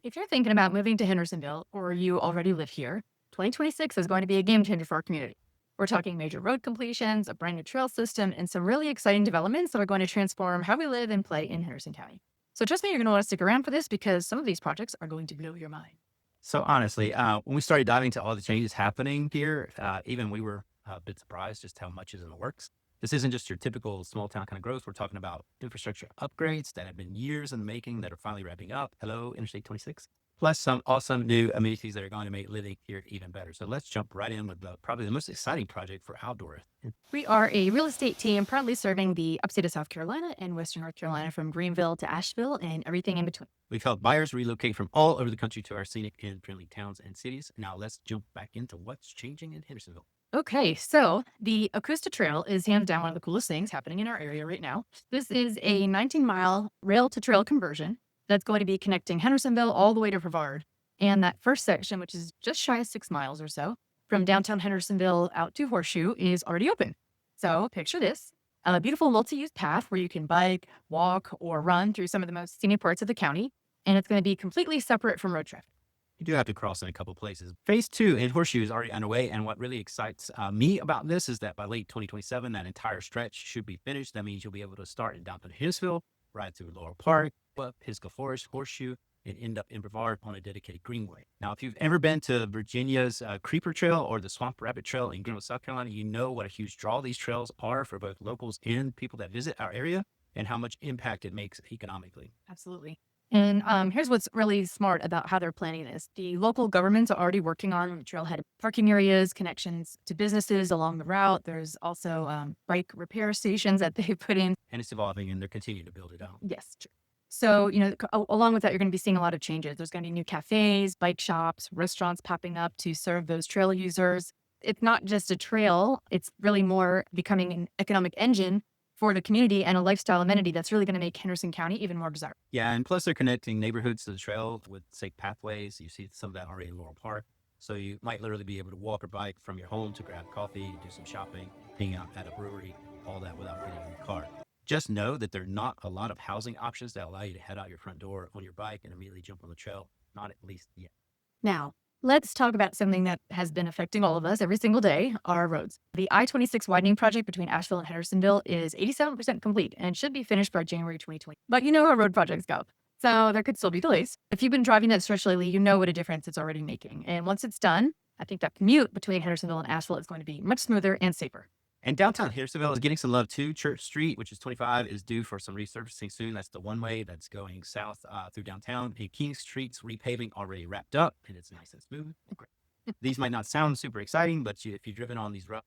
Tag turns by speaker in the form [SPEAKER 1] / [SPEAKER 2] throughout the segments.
[SPEAKER 1] If you're thinking about moving to Hendersonville or you already live here, 2026 is going to be a game changer for our community. We're talking major road completions, a brand new trail system, and some really exciting developments that are going to transform how we live and play in Henderson County. So trust me, you're going to want to stick around for this because some of these projects are going to blow your mind.
[SPEAKER 2] So honestly, when we started diving into all the changes happening here, even we were a bit surprised just how much is in the works. This isn't just your typical small town kind of growth. We're talking about infrastructure upgrades that have been years in the making that are finally wrapping up. Hello, Interstate 26. Plus some awesome new amenities that are going to make living here even better. So let's jump right in with probably the most exciting project for outdoor.
[SPEAKER 1] We are a real estate team proudly serving the upstate of South Carolina and Western North Carolina from Greenville to Asheville and everything in between.
[SPEAKER 2] We've helped buyers relocate from all over the country to our scenic and friendly towns and cities. Now let's jump back into what's changing in Hendersonville.
[SPEAKER 1] Okay, so the Ecusta Trail is hands down one of the coolest things happening in our area right now. This is a 19-mile rail to trail conversion that's going to be connecting Hendersonville all the way to Brevard. And that first section, which is just shy of 6 miles or so, from downtown Hendersonville out to Horseshoe, is already open. So picture this, a beautiful multi-use path where you can bike, walk, or run through some of the most scenic parts of the county. And it's going to be completely separate from road traffic.
[SPEAKER 2] You do have to cross in a couple of places. Phase 2 in Horseshoe is already underway. And what really excites me about this is that by late 2027, that entire stretch should be finished. That means you'll be able to start in downtown Hendersonville, ride through Laurel Park, up Pisgah Forest, Horseshoe, and end up in Brevard on a dedicated greenway. Now, if you've ever been to Virginia's Creeper Trail or the Swamp Rabbit Trail in Greenville, South Carolina, you know what a huge draw these trails are for both locals and people that visit our area and how much impact it makes economically.
[SPEAKER 1] Absolutely. And here's what's really smart about how they're planning this. The local governments are already working on trailhead parking areas, connections to businesses along the route. There's also bike repair stations that they put in.
[SPEAKER 2] And it's evolving and they're continuing to build it out.
[SPEAKER 1] Yes, true. So, along with that, you're going to be seeing a lot of changes. There's going to be new cafes, bike shops, restaurants popping up to serve those trail users. It's not just a trail. It's really more becoming an economic engine for the community and a lifestyle amenity that's really going to make Henderson County even more desirable.
[SPEAKER 2] Yeah, and plus they're connecting neighborhoods to the trail with safe pathways. You see some of that already in Laurel Park. So you might literally be able to walk or bike from your home to grab coffee, do some shopping, hang out at a brewery, all that without getting in the car. Just know that there are not a lot of housing options that allow you to head out your front door on your bike and immediately jump on the trail. Not at least yet.
[SPEAKER 1] Now, let's talk about something that has been affecting all of us every single day, our roads. The I-26 widening project between Asheville and Hendersonville is 87% complete and should be finished by January 2020. But you know how road projects go. So there could still be delays. If you've been driving that stretch lately, you know what a difference it's already making. And once it's done, I think that commute between Hendersonville and Asheville is going to be much smoother and safer.
[SPEAKER 2] And downtown Hendersonville is getting some love too. Church Street, which is 25, is due for some resurfacing soon. That's the one way that's going south through downtown. And King Street's repaving already wrapped up and it's nice and smooth. These might not sound super exciting, but if you've driven on these rough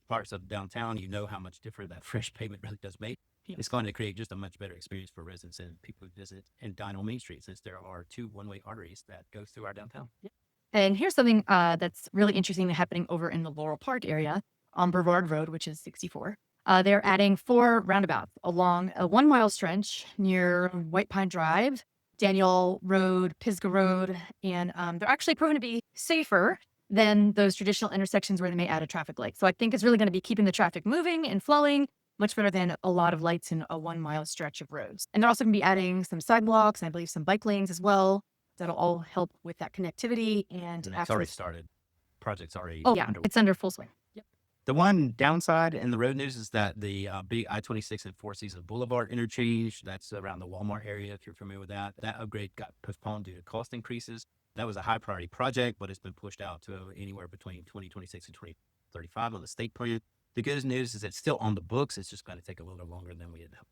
[SPEAKER 2] parts of downtown, you know how much different that fresh pavement really does make. Yeah. It's going to create just a much better experience for residents and people who visit and dine on Main Street, since there are 2 one-way arteries that go through our downtown.
[SPEAKER 1] Yeah. And here's something that's really interesting happening over in the Laurel Park area on Brevard Road, which is 64. They're adding 4 roundabouts along a 1-mile stretch near White Pine Drive, Daniel Road, Pisgah Road, and they're actually proven to be safer than those traditional intersections where they may add a traffic light. So I think it's really going to be keeping the traffic moving and flowing much better than a lot of lights in a 1-mile stretch of roads. And they're also going to be adding some sidewalks and I believe some bike lanes as well. That'll all help with that connectivity. And
[SPEAKER 2] it's already started. Project's already
[SPEAKER 1] underway. It's under full swing. Yep.
[SPEAKER 2] The one downside in the road news is that the big I-26 and Four Seasons Boulevard interchange, that's around the Walmart area, if you're familiar with that, that upgrade got postponed due to cost increases. That was a high priority project, but it's been pushed out to anywhere between 2026 and 2035 on the state plan. The good news is it's still on the books. It's just going to take a little longer than we had hoped.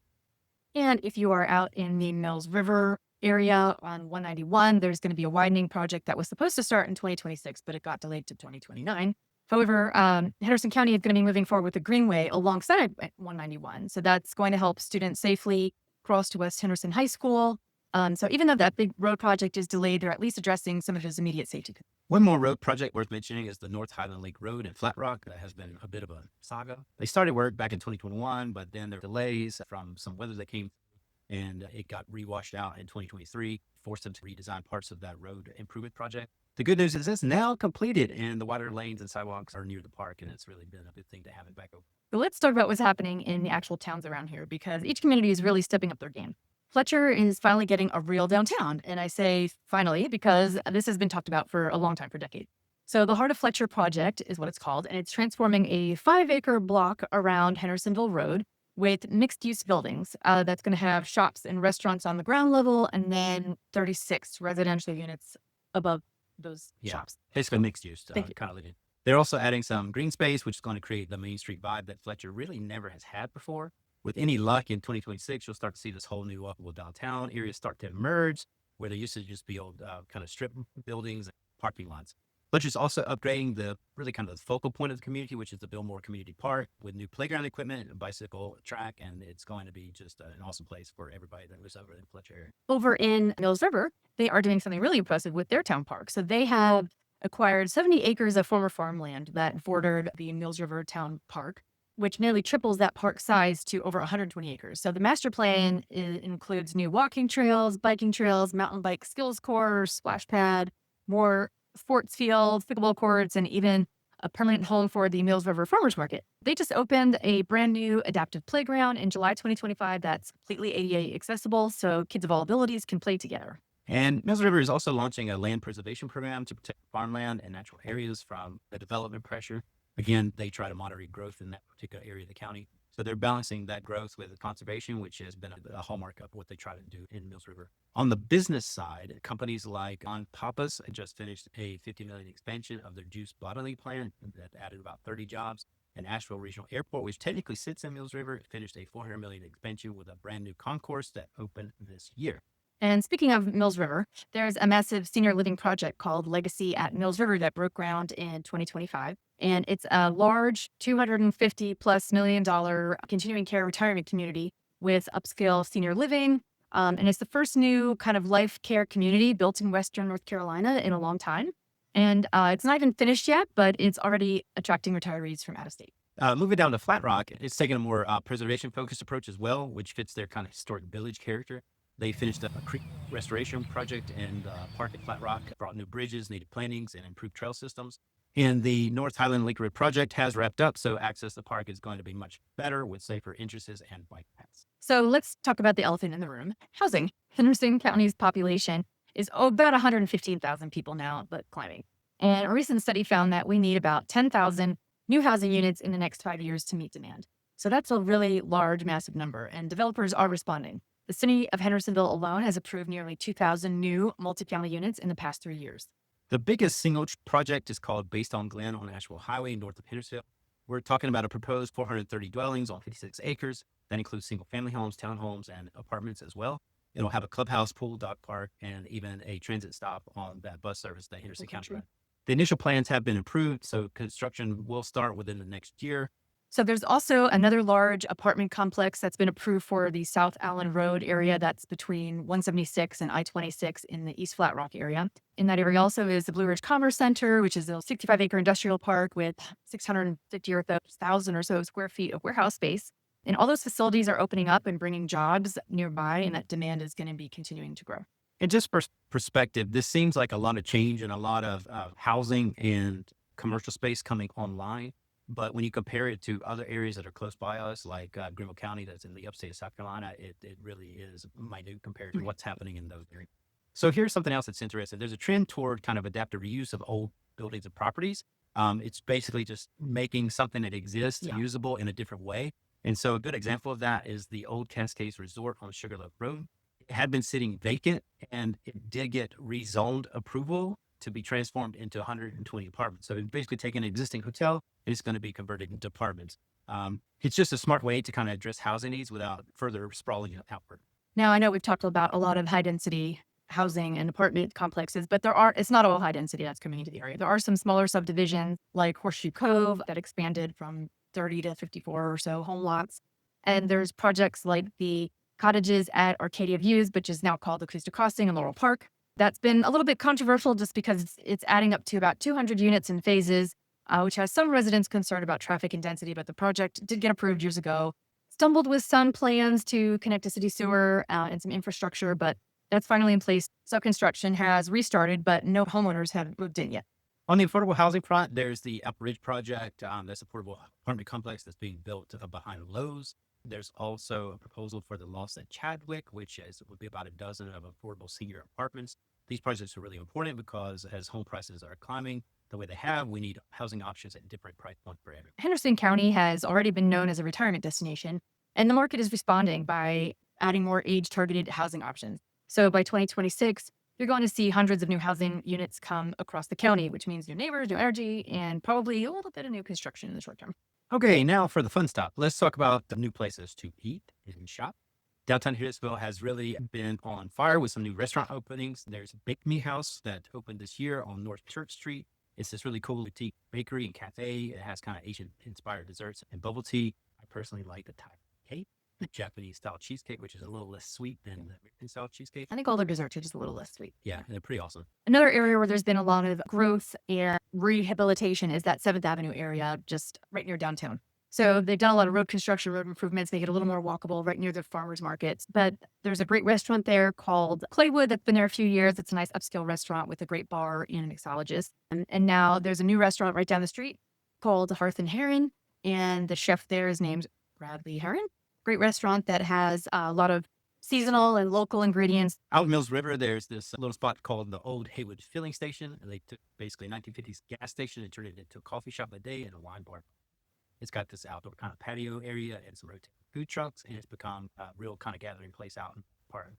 [SPEAKER 1] And if you are out in the Mills River area on 191, there's going to be a widening project that was supposed to start in 2026, but it got delayed to 2029. However, Henderson County is going to be moving forward with the Greenway alongside 191. So that's going to help students safely cross to West Henderson High School. So even though that big road project is delayed, they're at least addressing some of his immediate safety.
[SPEAKER 2] One more road project worth mentioning is the North Highland Lake Road in Flat Rock. That has been a bit of a saga. They started work back in 2021, but then there were delays from some weather that came and it got re-washed out in 2023, forced them to redesign parts of that road improvement project. The good news is it's now completed and the wider lanes and sidewalks are near the park, and it's really been a good thing to have it back open.
[SPEAKER 1] So let's talk about what's happening in the actual towns around here, because each community is really stepping up their game. Fletcher is finally getting a real downtown. And I say finally because this has been talked about for a long time, for decades. So the Heart of Fletcher project is what it's called, and it's transforming a 5-acre block around Hendersonville Road with mixed-use buildings that's going to have shops and restaurants on the ground level and then 36 residential units above those shops.
[SPEAKER 2] Basically mixed use.
[SPEAKER 1] Thank you.
[SPEAKER 2] Kind of living. They're also adding some green space, which is going to create the Main Street vibe that Fletcher really never has had before. With any luck, in 2026, you'll start to see this whole new walkable downtown areas start to emerge, where there used to just be old kind of strip buildings and parking lots. Fletcher's also upgrading the really kind of the focal point of the community, which is the Billmore Community Park, with new playground equipment, a bicycle track, and it's going to be just an awesome place for everybody that lives over in the Fletcher area.
[SPEAKER 1] Over in Mills River, they are doing something really impressive with their town park. So they have acquired 70 acres of former farmland that bordered the Mills River Town Park, which nearly triples that park size to over 120 acres. So the master plan includes new walking trails, biking trails, mountain bike skills course, splash pad, more sports fields, pickleball courts, and even a permanent home for the Mills River Farmers Market. They just opened a brand new adaptive playground in July 2025 that's completely ADA accessible, so kids of all abilities can play together.
[SPEAKER 2] And Mills River is also launching a land preservation program to protect farmland and natural areas from the development pressure. Again, they try to moderate growth in that particular area of the county. So they're balancing that growth with conservation, which has been a hallmark of what they try to do in Mills River. On the business side, companies like On Papas just finished a $50 million expansion of their juice bottling plant that added about 30 jobs. And Asheville Regional Airport, which technically sits in Mills River, finished a $400 million expansion with a brand new concourse that opened this year.
[SPEAKER 1] And speaking of Mills River, there's a massive senior living project called Legacy at Mills River that broke ground in 2025. And it's a large $250+ million continuing care retirement community with upscale senior living. And it's the first new kind of life care community built in Western North Carolina in a long time. And it's not even finished yet, but it's already attracting retirees from out of state.
[SPEAKER 2] Moving down to Flat Rock, it's taking a more preservation-focused approach as well, which fits their kind of historic village character. They finished a creek restoration project in the park at Flat Rock, brought new bridges, native plantings, and improved trail systems. And the North Highland Lake Road project has wrapped up, so access to the park is going to be much better with safer entrances and bike paths.
[SPEAKER 1] So let's talk about the elephant in the room, housing. Henderson County's population is about 115,000 people now, but climbing. And a recent study found that we need about 10,000 new housing units in the next 5 years to meet demand. So that's a really large, massive number, and developers are responding. The city of Hendersonville alone has approved nearly 2,000 new multifamily units in the past 3 years.
[SPEAKER 2] The biggest single project is called Based on Glen on Asheville Highway north of Hendersonville. We're talking about a proposed 430 dwellings on 56 acres. That includes single-family homes, townhomes, and apartments as well. It'll have a clubhouse, pool, dog park, and even a transit stop on that bus service that Henderson County runs. The initial plans have been approved, so construction will start within the next year.
[SPEAKER 1] So there's also another large apartment complex that's been approved for the South Allen Road area that's between 176 and I-26 in the East Flat Rock area. In that area also is the Blue Ridge Commerce Center, which is a 65-acre industrial park with 650,000 or so square feet of warehouse space. And all those facilities are opening up and bringing jobs nearby, and that demand is going to be continuing to grow.
[SPEAKER 2] And just for perspective, this seems like a lot of change and a lot of housing and commercial space coming online. But when you compare it to other areas that are close by us, like Greenville County, that's in the upstate of South Carolina, it really is minute compared to what's happening in those areas. So here's something else that's interesting. There's a trend toward kind of adaptive reuse of old buildings and properties. It's basically just making something that exists usable in a different way. And so a good example of that is the old Cascades Resort on Sugarloaf Road. It had been sitting vacant, and it did get rezoned approval to be transformed into 120 apartments. So it's basically taking an existing hotel and it's going to be converted into apartments. It's just a smart way to kind of address housing needs without further sprawling outward.
[SPEAKER 1] Now, I know we've talked about a lot of high density housing and apartment complexes, but it's not all high density that's coming into the area. There are some smaller subdivisions like Horseshoe Cove that expanded from 30 to 54 or so home lots. And there's projects like the cottages at Arcadia Views, which is now called Ecusta Crossing in Laurel Park. That's been a little bit controversial just because it's adding up to about 200 units in phases, which has some residents concerned about traffic and density, but the project did get approved years ago. Stumbled with some plans to connect to city sewer and some infrastructure, but that's finally in place. So construction has restarted, but no homeowners have moved in yet.
[SPEAKER 2] On the affordable housing front, there's the Upper Ridge project. That's a affordable apartment complex that's being built behind Lowe's. There's also a proposal for the Lost at Chadwick, would be about a dozen of affordable senior apartments. These projects are really important because as home prices are climbing the way they have, we need housing options at different price points for everyone.
[SPEAKER 1] Henderson County has already been known as a retirement destination, and the market is responding by adding more age-targeted housing options. So by 2026, you're going to see hundreds of new housing units come across the county, which means new neighbors, new energy, and probably a little bit of new construction in the short term.
[SPEAKER 2] Okay, now for the fun stuff. Let's talk about the new places to eat and shop. Downtown Hendersonville has really been on fire with some new restaurant openings. There's Bake Me House that opened this year on North Church Street. It's this really cool boutique bakery and cafe. It has kind of Asian-inspired desserts and bubble tea. I personally like the Thai cake, the Japanese-style cheesecake, which is a little less sweet than the American-style cheesecake.
[SPEAKER 1] I think all their desserts are just a little less sweet.
[SPEAKER 2] Yeah, they're pretty awesome.
[SPEAKER 1] Another area where there's been a lot of growth and rehabilitation is that 7th Avenue area, just right near downtown. So they've done a lot of road construction, road improvements, make it a little more walkable right near the farmers markets. But there's a great restaurant there called Playwood that's been there a few years. It's a nice upscale restaurant with a great bar and a mixologist. And now there's a new restaurant right down the street called Hearth and Heron. And the chef there is named Bradley Heron. Great restaurant that has a lot of seasonal and local ingredients.
[SPEAKER 2] Out in Mills River, there's this little spot called the Old Haywood Filling Station. They took basically a 1950s gas station and turned it into a coffee shop a day and a wine bar. It's got this outdoor kind of patio area and some rotating food trucks, and it's become a real kind of gathering place out in the park.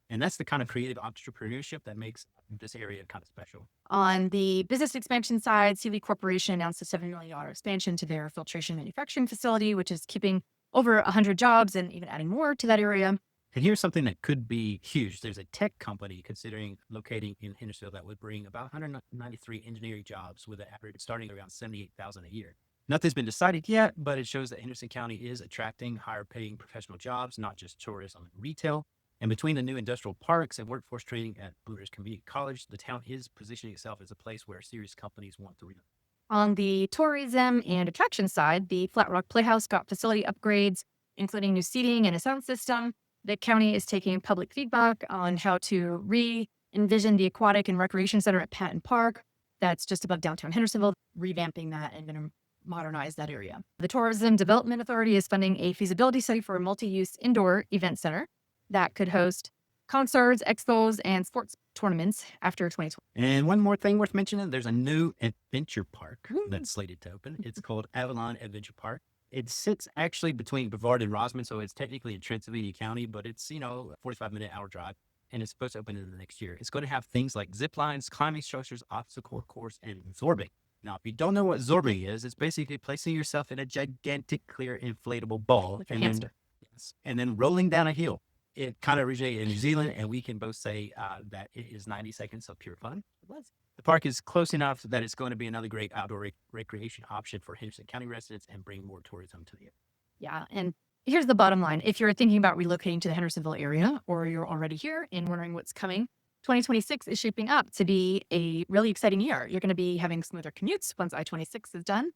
[SPEAKER 2] And that's the kind of creative entrepreneurship that makes this area kind of special.
[SPEAKER 1] On the business expansion side, Sealy Corporation announced a $7 million expansion to their filtration manufacturing facility, which is keeping over 100 jobs and even adding more to that area.
[SPEAKER 2] And here's something that could be huge. There's a tech company considering locating in Hendersonville that would bring about 193 engineering jobs with an average starting around $78,000 a year. Nothing's been decided yet, but it shows that Henderson County is attracting higher paying professional jobs, not just tourism and retail. And between the new industrial parks and workforce training at Blue Ridge Community College, the town is positioning itself as a place where serious companies want to relocate.
[SPEAKER 1] On the tourism and attraction side, the Flat Rock Playhouse got facility upgrades, including new seating and a sound system. The county is taking public feedback on how to re-envision the aquatic and recreation center at Patton Park. That's just above downtown Hendersonville, revamping that and going to modernize that area. The Tourism Development Authority is funding a feasibility study for a multi-use indoor event center that could host concerts, expos, and sports tournaments after 2020.
[SPEAKER 2] And one more thing worth mentioning, there's a new adventure park that's slated to open. It's called Avalon Adventure Park. It sits actually between Brevard and Rosman, so it's technically in Transylvania County, but it's, a 45-minute hour drive, and it's supposed to open in the next year. It's going to have things like zip lines, climbing structures, obstacle course, and zorbing. Now, if you don't know what zorbing is, it's basically placing yourself in a gigantic, clear, inflatable ball and then rolling down a hill. It kind of originated in New Zealand, and we can both say that it is 90 seconds of pure fun. The park is close enough that it's going to be another great outdoor recreation option for Henderson County residents and bring more tourism to the area.
[SPEAKER 1] Yeah, and here's the bottom line. If you're thinking about relocating to the Hendersonville area, or you're already here and wondering what's coming, 2026 is shaping up to be a really exciting year. You're going to be having smoother commutes once I-26 is done.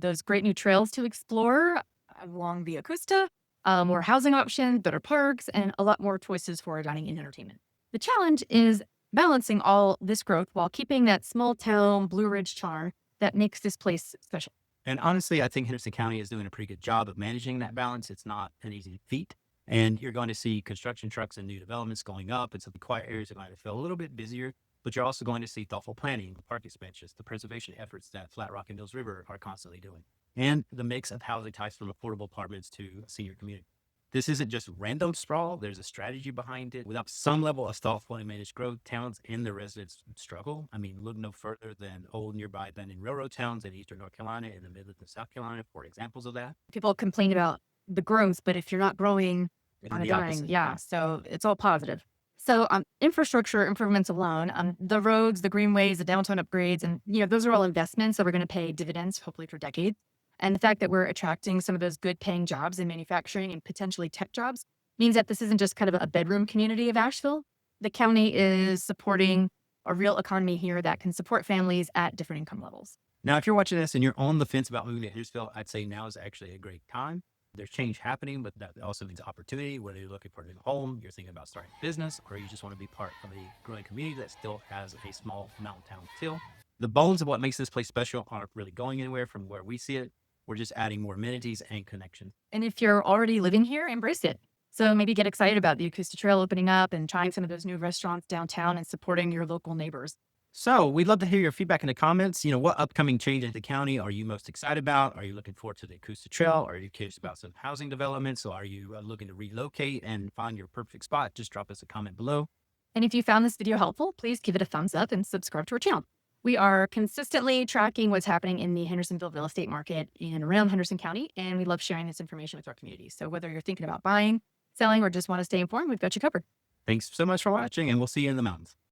[SPEAKER 1] Those great new trails to explore along the Ecusta, more housing options, better parks, and a lot more choices for dining and entertainment. The challenge is balancing all this growth while keeping that small town Blue Ridge charm that makes this place special.
[SPEAKER 2] And honestly, I think Henderson County is doing a pretty good job of managing that balance. It's not an easy feat. And you're going to see construction trucks and new developments going up, and some quiet areas are going to feel a little bit busier, but you're also going to see thoughtful planning, park expansions, the preservation efforts that Flat Rock and Mills River are constantly doing, and the mix of housing types from affordable apartments to senior community. This isn't just random sprawl. There's a strategy behind it. Without some level of thoughtfully managed growth, towns and their residents struggle. I mean, look no further than old nearby abandoned railroad towns in eastern North Carolina and the Midlands and South Carolina for examples of that.
[SPEAKER 1] People complain about the growth, but if you're not growing, on a dime, so it's all positive. So infrastructure improvements alone, the roads, the greenways, the downtown upgrades, and those are all investments that are going to pay dividends, hopefully for decades. And the fact that we're attracting some of those good paying jobs in manufacturing and potentially tech jobs means that this isn't just kind of a bedroom community of Asheville. The county is supporting a real economy here that can support families at different income levels.
[SPEAKER 2] Now, if you're watching this and you're on the fence about moving to Hendersonville, I'd say now is actually a great time. There's change happening, but that also means opportunity, whether you're looking for a new home, you're thinking about starting a business, or you just want to be part of a growing community that still has a small mountain town feel. The bones of what makes this place special aren't really going anywhere from where we see it. We're just adding more amenities and connections.
[SPEAKER 1] And if you're already living here, embrace it. So maybe get excited about the Ecusta Trail opening up and trying some of those new restaurants downtown and supporting your local neighbors.
[SPEAKER 2] So we'd love to hear your feedback in the comments. What upcoming change in the county are you most excited about? Are you looking forward to the Ecusta Trail? Are you curious about some housing developments? Or are you looking to relocate and find your perfect spot? Just drop us a comment below.
[SPEAKER 1] And if you found this video helpful, please give it a thumbs up and subscribe to our channel. We are consistently tracking what's happening in the Hendersonville real estate market and around Henderson County, and we love sharing this information with our community. So whether you're thinking about buying, selling, or just want to stay informed, we've got you covered.
[SPEAKER 2] Thanks so much for watching, and we'll see you in the mountains.